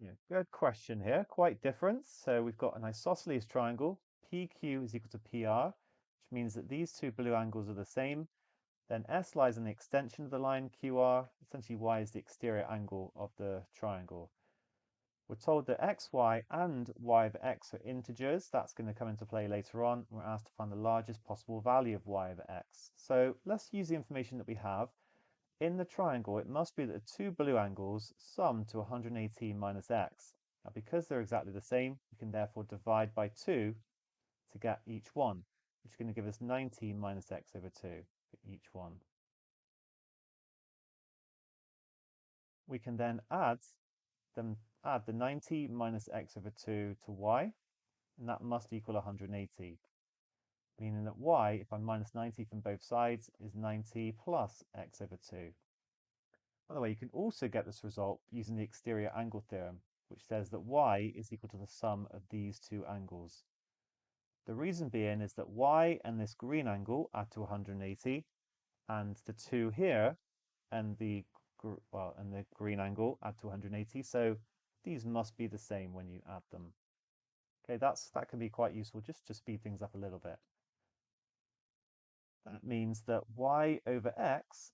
Yeah, good question here. Quite different. So we've got an isosceles triangle. PQ is equal to PR, which means that these two blue angles are the same. Then S lies in the extension of the line QR. Essentially, Y is the exterior angle of the triangle. We're told that x, y, and y of x are integers. That's going to come into play later on. We're asked to find the largest possible value of y over x. So let's use the information that we have. In the triangle, it must be that the two blue angles sum to 118 minus x. Now, because they're exactly the same, we can therefore divide by 2 to get each one, which is going to give us 19 minus x over 2 for each one. We can then add the 90 minus x over 2 to y, and that must equal 180, meaning that y, if I minus 90 from both sides, is 90 plus x over 2. By the way, you can also get this result using the exterior angle theorem, which says that y is equal to the sum of these two angles. The reason being is that y and this green angle add to 180, and the two here and the green angle add to 180, so these must be the same when you add them. Okay, that can be quite useful just to speed things up a little bit. That means that y over x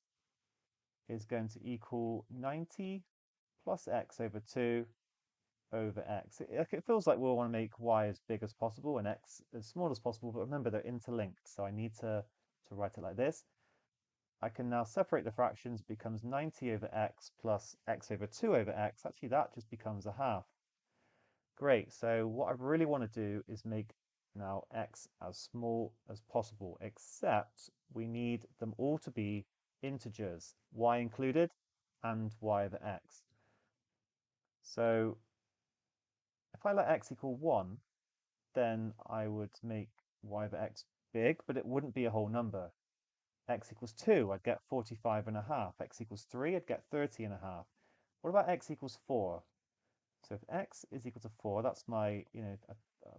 is going to equal 90 plus x over 2 over x. It feels like we'll want to make y as big as possible and x as small as possible, but remember they're interlinked, so I need to write it like this. I can now separate the fractions, it becomes 90 over x plus x over 2 over x. Actually, that just becomes a half. Great, so what I really want to do is make now x as small as possible, except we need them all to be integers, y included, and y over x. So if I let x equal 1, then I would make y over x big, but it wouldn't be a whole number. X equals 2, I'd get 45 and a half. X equals 3, I'd get 30 and a half. What about x equals 4? So if x is equal to 4, that's my,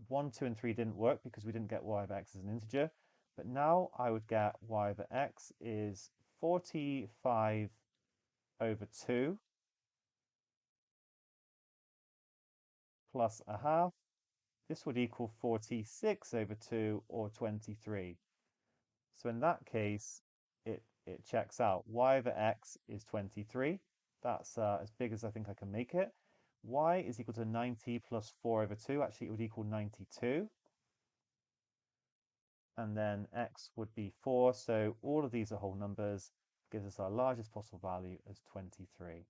1, 2, and 3 didn't work because we didn't get y over x as an integer. But now I would get y over x is 45 over 2 plus a half. This would equal 46 over 2 or 23. So in that case, it checks out. Y over x is 23. That's as big as I think I can make it. Y is equal to 90 plus 4 over 2. Actually, it would equal 92. And then x would be 4. So all of these are whole numbers. Gives us our largest possible value as 23.